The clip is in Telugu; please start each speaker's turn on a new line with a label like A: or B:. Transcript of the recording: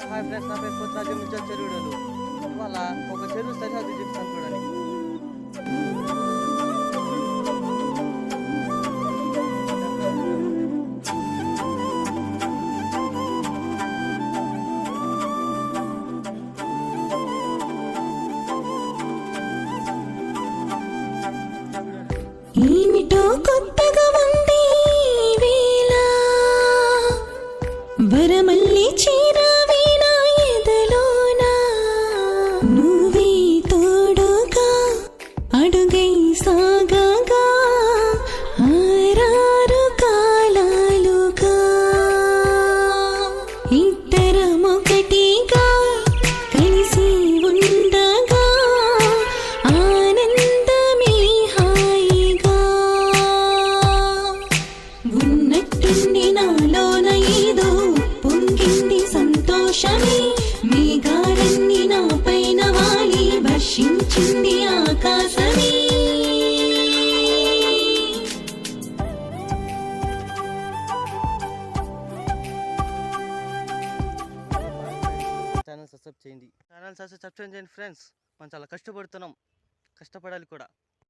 A: హాయ్ ఫ్రెండ్స్, నా పేరు పోతరాజు నుంచి చెరువుడలు. ఇవాళ ఒక చెరువు సరిహద్దు చెప్తాను చూడండి.
B: ఏమిటో కొత్తగా ఉంది వేళ, వరమల్లి చీరావే నా ఎదలోనా, నువ్వే తోడుగా అడుగై సాగగా ఆరారు కాలాలుగా, ఇద్దరం ఒకటిగా కలిసి ఉండగా ఆనందమే హాయిగా ఉన్నట్టుండి నాలోన ఏదో పొంగింది సంతోషమే, మేఘాలన్నీ నా పైన వాలి వర్షించింది ఆకాశమే.
A: ఛానల్ సబ్స్క్రైబ్ చేయండి ఫ్రెండ్స్. మనం చాలా కష్టపడుతున్నాం, కష్టపడాలి కూడా.